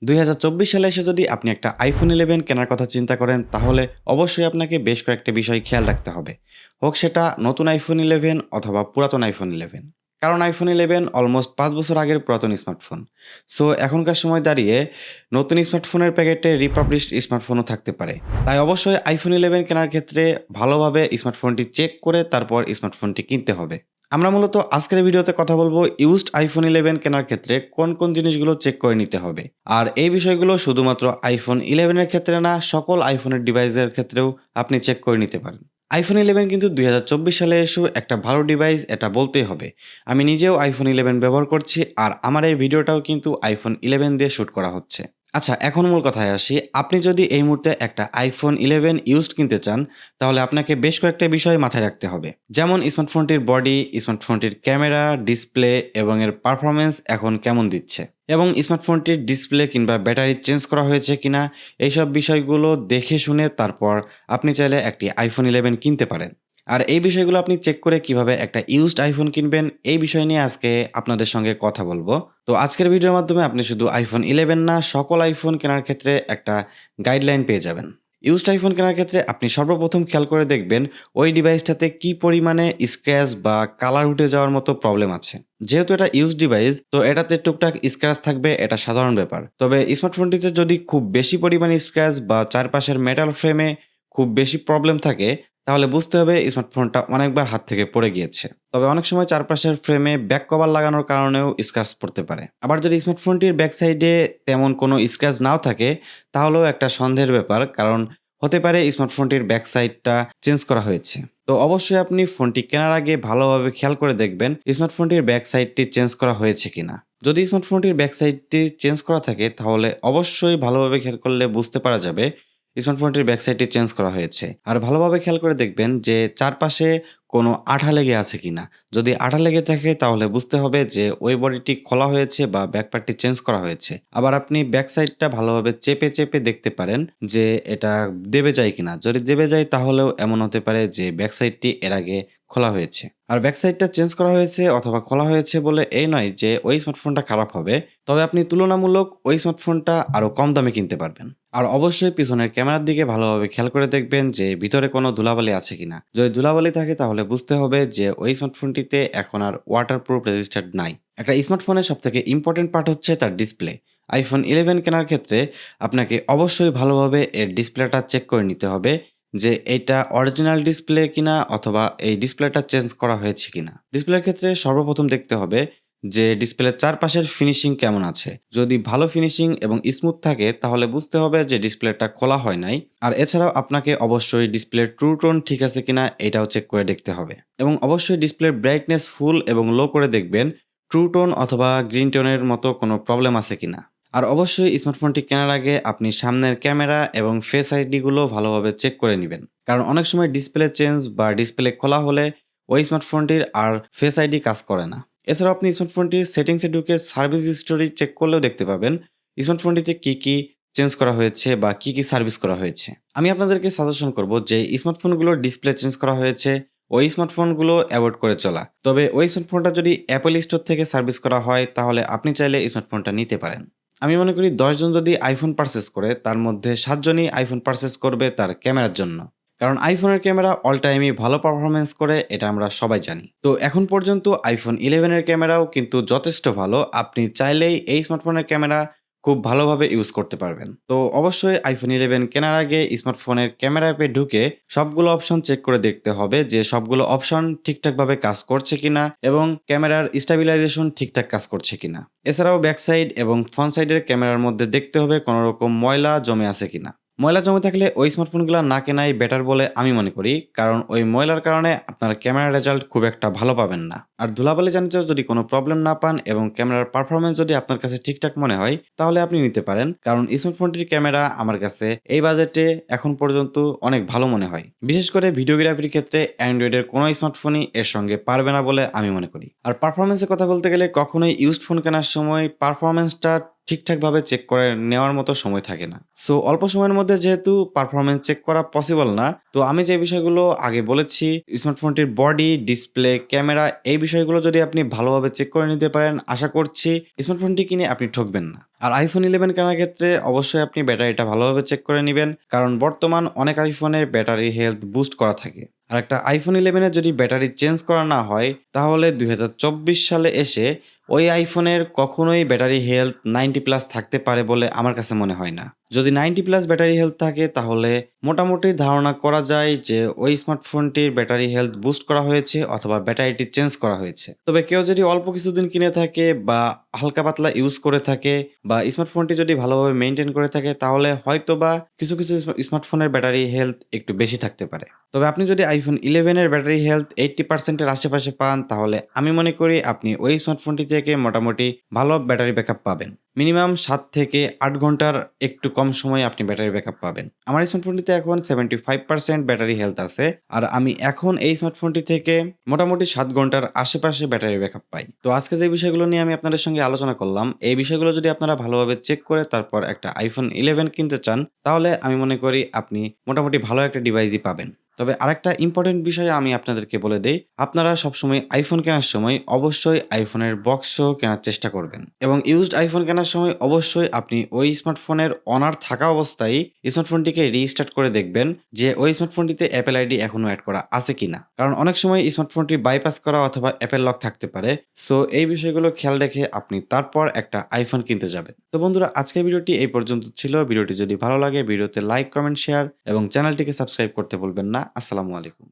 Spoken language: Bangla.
2024 সালে এসে যদি আপনি একটা iPhone 11 কেনার কথা চিন্তা করেন, তাহলে অবশ্যই আপনাকে বেশ কয়েকটা বিষয় খেয়াল রাখতে হবে। হোক সেটা নতুন iPhone 11 অথবা পুরাতন iPhone 11। কারণ iPhone 11 অলমোস্ট 5 বছর আগের পুরাতন স্মার্টফোন। সো এখনকার সময় দাঁড়িয়ে নতুন স্মার্টফোনের প্যাকেটে রিপাবলিশড স্মার্টফোনও থাকতে পারে। তাই অবশ্যই iPhone 11 কেনার ক্ষেত্রে ভালোভাবে স্মার্টফোনটি চেক করে তারপর স্মার্টফোনটি কিনতে হবে। আমরা মূলত আজকের ভিডিওতে কথা বলবো ইউজড iPhone 11 কেনার ক্ষেত্রে কোন জিনিসগুলো চেক করে নিতে হবে। আর এই বিষয়গুলো শুধুমাত্র iPhone 11 এর ক্ষেত্রে না, সকল আইফোনের ডিভাইসের ক্ষেত্রেও আপনি চেক করে নিতে পারেন। iPhone 11 কিন্তু 2024 সালে এসেও একটা ভালো ডিভাইস, এটা বলতেই হবে। আমি নিজেও iPhone 11 ব্যবহার করছি, আর আমার এই ভিডিওটাও কিন্তু iPhone 11 দিয়ে শুট করা হচ্ছে। আচ্ছা, এখন মূল কথায় আসি। আপনি যদি এই মুহূর্তে একটা iPhone 11 ইউজড কিনতে চান, তাহলে আপনাকে বেশ কয়েকটা বিষয় মাথায় রাখতে হবে। যেমন স্মার্টফোনটির বডি, স্মার্টফোনটির ক্যামেরা, ডিসপ্লে এবং এর পারফরম্যান্স এখন কেমন দিচ্ছে, এবং স্মার্টফোনটির ডিসপ্লে কিংবা ব্যাটারি চেঞ্জ করা হয়েছে কিনা, এইসব বিষয়গুলো দেখে শুনে তারপর আপনি চাইলে একটি iPhone 11 কিনতে পারেন। আর এই বিষয়গুলো আপনি চেক করে কিভাবে একটা ইউজড iPhone কিনবেন, এই বিষয় নিয়ে আজকে আপনাদের সঙ্গে কথা বলবো। তো আজকের ভিডিওর মাধ্যমে আপনি শুধু iPhone 11 না, সকল iPhone কেনার ক্ষেত্রে একটা গাইডলাইন পেয়ে যাবেন। ইউজড iPhone কেনার ক্ষেত্রে আপনি সর্বপ্রথম খেয়াল করে দেখবেন ওই ডিভাইসটাতে কি পরিমাণে স্ক্র্যাচ বা কালার উঠে যাওয়ার মতো প্রবলেম আছে। যেহেতু এটা ইউজড ডিভাইস, তো এটাতে টুকটাক স্ক্র্যাচ থাকবে, এটা সাধারণ ব্যাপার। তবে স্মার্টফোনটিতে যদি খুব বেশি পরিমাণে স্ক্র্যাচ বা চারপাশের মেটাল ফ্রেমে খুব বেশি প্রবলেম থাকে, তাহলে বুঝতে হবে স্মার্টফোনটা অনেকবার হাত থেকে পড়ে গিয়েছে। তবে অনেক সময় চারপাশের ফ্রেমে ব্যাক কভার লাগানোর কারণেও স্ক্র্যাচ পড়তে পারে। আবার যদি স্মার্টফোনটির ব্যাক সাইডে তেমন কোনো স্ক্র্যাচ নাও থাকে, তাহলেও একটা সন্দেহের ব্যাপার, কারণ হতে পারে স্মার্টফোনটির ব্যাক সাইডটা চেঞ্জ করা হয়েছে। তো অবশ্যই আপনি ফোনটি কেনার আগে ভালোভাবে খেয়াল করে দেখবেন স্মার্টফোনটির ব্যাক সাইডটি চেঞ্জ করা হয়েছে কিনা। যদি স্মার্টফোনটির ব্যাক সাইডটি চেঞ্জ করা থাকে, তাহলে অবশ্যই ভালোভাবে খেয়াল করলে বুঝতে পারা যাবে স্মার্টফোনটির ব্যাক সাইডটি চেঞ্জ করা হয়েছে। আর ভালোভাবে খেয়াল করে দেখবেন যে চারপাশে কোনো আঠা লেগে আছে কিনা। যদি আঠা লেগে থাকে, তাহলে বুঝতে হবে যে ওই বডিটি খোলা হয়েছে বা ব্যাক পার্টটি চেঞ্জ করা হয়েছে। আবার আপনি ব্যাক সাইডটা ভালোভাবে চেপে দেখতে পারেন যে এটা দেবে যায় কিনা। যদি দেবে যায়, তাহলেও এমন হতে পারে যে ব্যাক সাইডটি এর আগে খোলা হয়েছে। আর ব্যাক সাইডটা চেঞ্জ করা হয়েছে অথবা খোলা হয়েছে বলে এই নয় যে ওই স্মার্টফোনটা খারাপ হবে। তবে আপনি তুলনামূলক ওই স্মার্টফোনটা আরো কম দামে কিনতে পারবেন। আর অবশ্যই পিছনের ক্যামেরার দিকে ভালোভাবে খেয়াল করে দেখবেন যে ভিতরে কোনো ধুলাবালি আছে কিনা। যদি ধুলাবালি থাকে, তাহলে বুঝতে হবে যে ওই স্মার্টফোনটিতে এখন আর ওয়াটারপ্রুফ রেজিস্টার্ড নাই। একটা স্মার্টফোনের সবথেকে ইম্পর্টেন্ট পার্ট হচ্ছে তার ডিসপ্লে। iPhone 11 কেনার ক্ষেত্রে আপনাকে অবশ্যই ভালোভাবে এর ডিসপ্লেটা চেক করে নিতে হবে যে এটা অরিজিনাল ডিসপ্লে কিনা, অথবা এই ডিসপ্লেটা চেঞ্জ করা হয়েছে কিনা। ডিসপ্লের ক্ষেত্রে সর্বপ্রথম দেখতে হবে যে ডিসপ্লের চারপাশের ফিনিশিং কেমন আছে। যদি ভালো ফিনিশিং এবং স্মুথ থাকে, তাহলে বুঝতে হবে যে ডিসপ্লেটা খোলা হয় নাই। আর এছাড়াও আপনাকে অবশ্যই ডিসপ্লের ট্রু টোন ঠিক আছে কিনা, এটাও চেক করে দেখতে হবে। এবং অবশ্যই ডিসপ্লের ব্রাইটনেস ফুল এবং লো করে দেখবেন ট্রু টোন অথবা গ্রিন টোনের মতো কোনো প্রবলেম আছে কিনা। আর অবশ্যই স্মার্টফোনটি কেনার আগে আপনি সামনের ক্যামেরা এবং ফেস আইডি গুলো ভালোভাবে চেক করে নেবেন। কারণ অনেক সময় ডিসপ্লে চেঞ্জ বা ডিসপ্লে খোলা হলে ওই স্মার্টফোনটির আর ফেস আইডি কাজ করে না। এছাড়াও আপনি স্মার্টফোনটির সেটিংসে ঢুকে সার্ভিস হিস্টোরি চেক করলেও দেখতে পাবেন স্মার্টফোনটিতে কি চেঞ্জ করা হয়েছে বা কি সার্ভিস করা হয়েছে। আমি আপনাদেরকে সাজেশন করব যে স্মার্টফোনগুলোর ডিসপ্লে চেঞ্জ করা হয়েছে, ওই স্মার্টফোনগুলো অ্যাভয়েড করে চলা। তবে ওই স্মার্টফোনটা যদি অ্যাপল স্টোর থেকে সার্ভিস করা হয়, তাহলে আপনি চাইলে স্মার্টফোনটা নিতে পারেন। আমি মনে করি ১০ জন যদি iPhone পারচেজ করে, তার মধ্যে ৭ জনই iPhone পারচেজ করবে তার ক্যামেরার জন্য। কারণ iPhone-এর ক্যামেরা অল টাইমই ভালো পারফরম্যান্স করে, এটা আমরা সবাই জানি। তো এখন পর্যন্ত iPhone 11 এর ক্যামেরাও কিন্তু যথেষ্ট ভালো। আপনি চাইলেই এই স্মার্টফোনের ক্যামেরা খুব ভালোভাবে ইউজ করতে পারবেন। তো অবশ্যই iPhone 11 কেনার আগে স্মার্টফোনের ক্যামেরা অ্যাপে ঢুকে সবগুলো অপশন চেক করে দেখতে হবে যে সবগুলো অপশন ঠিকঠাকভাবে কাজ করছে কিনা, এবং ক্যামেরার স্টেবিলাইজেশন ঠিকঠাক কাজ করছে কিনা। এছাড়াও ব্যাক সাইড এবং ফ্রন্ট সাইডের ক্যামেরার মধ্যে দেখতে হবে কোনো রকম ময়লা জমে আছে কিনা। ময়লা জমে থাকলে ওই স্মার্টফোনগুলো না কেনাই বেটার বলে আমি মনে করি, কারণ ওই ময়লার কারণে আপনার ক্যামেরার রেজাল্ট খুব একটা ভালো পাবেন না। আর ধুলাবালি জানিত যদি কোনো প্রবলেম না পান এবং ক্যামেরার পারফরমেন্স যদি আপনার কাছে ঠিকঠাক মনে হয়, তাহলে আপনি নিতে পারেন। কারণ স্মার্টফোনটির ক্যামেরা আমার কাছে এই বাজেটে এখন পর্যন্ত অনেক ভালো মনে হয়। বিশেষ করে ভিডিওগ্রাফির ক্ষেত্রে অ্যান্ড্রয়েডের কোনো স্মার্টফোনই এর সঙ্গে পারবে না বলে আমি মনে করি। আর পারফরমেন্সের কথা বলতে গেলে কখনোই ইউজড ফোন কেনার সময় পারফরমেন্সটা ঠিকঠাকভাবে চেক করে নেওয়ার মতো সময় থাকে না। সো অল্প সময়ের মধ্যে যেহেতু পারফরমেন্স চেক করা পসিবল না, তো আমি যে বিষয়গুলো আগে বলেছি স্মার্টফোনটির বডি, ডিসপ্লে, ক্যামেরা, এই বিষয়গুলো যদি আপনি ভালোভাবে চেক করে নিতে পারেন, আশা করছি স্মার্টফোনটি কিনে আপনি ঠকবেন না। আর iPhone 11 কেনার ক্ষেত্রে অবশ্যই আপনি ব্যাটারিটা ভালোভাবে চেক করে নিবেন। কারণ বর্তমান অনেক iPhone-এ ব্যাটারি হেলথ বুস্ট করা থাকে। আর একটা iPhone 11 এর যদি ব্যাটারি চেঞ্জ করা না হয়, তাহলে 2024 সালে এসে ওই iPhone-এর কখনোই ব্যাটারি হেলথ 90+ থাকতে পারে বলে আমার কাছে মনে হয় না। যদি 90+ ব্যাটারি হেলথ থাকে, তাহলে মোটামুটি ধারণা করা যায় যে ওই স্মার্টফোনটির ব্যাটারি হেলথ বুস্ট করা হয়েছে অথবা ব্যাটারিটি চেঞ্জ করা হয়েছে। তবে কেউ যদি অল্প কিছুদিন কিনে থাকে বা হালকা পাতলা ইউজ করে থাকে বা স্মার্টফোনটি যদি ভালোভাবে মেইনটেইন করে থাকে, তাহলে হয়তোবা কিছু স্মার্টফোনের ব্যাটারি হেলথ একটু বেশি থাকতে পারে। তবে আপনি যদি iPhone 11 এর ব্যাটারি হেলথ 80% এর আশেপাশে পান, তাহলে আমি মনে করি আপনি ওই স্মার্টফোনটি থেকে মোটামুটি ভালো ব্যাটারি ব্যাকআপ পাবেন। মিনিমাম 7 থেকে 8 ঘন্টার একটু কম সময়ে আপনি ব্যাটারি ব্যাকআপ পাবেন। আমার স্মার্টফোনটিতে এখন 75% ব্যাটারি হেলথ আছে। আর আমি এখন এই স্মার্টফোনটি থেকে মোটামুটি 7 ঘন্টার আশেপাশে ব্যাটারি ব্যাকআপ পাই। তো আজকে যে বিষয়গুলো নিয়ে আমি আপনাদের সঙ্গে আলোচনা করলাম, এই বিষয়গুলো যদি আপনারা ভালোভাবে চেক করে তারপর একটা iPhone 11 কিনতে চান, তাহলে আমি মনে করি আপনি মোটামুটি ভালো একটা ডিভাইসই পাবেন। তবে আরেকটা ইম্পোর্টেন্ট বিষয় আমি আপনাদেরকে বলে দেই, আপনারা সবসময় iPhone কেনার সময় অবশ্যই iPhone-এর বক্স সহ কেনার চেষ্টা করবেন। এবং ইউজড iPhone কেনার সময় অবশ্যই আপনি ওই স্মার্টফোনের ওনার থাকা অবস্থায় স্মার্টফোনটিকে রিস্টার্ট করে দেখবেন যে ওই স্মার্টফোনটিতে Apple ID এখনো এড করা আছে কিনা। কারণ অনেক সময় স্মার্টফোনটি বাইপাস করা অথবা Apple লক থাকতে পারে। সো এই বিষয়গুলো খেয়াল রেখে আপনি তারপর একটা iPhone কিনতে যাবেন। তো বন্ধুরা, আজকের ভিডিওটি এই পর্যন্ত ছিল। ভিডিওটি যদি ভালো লাগে ভিডিওতে লাইক, কমেন্ট, শেয়ার এবং চ্যানেলটিকে সাবস্ক্রাইব করতে ভুলবেন না। আসসালামু আলাইকুম।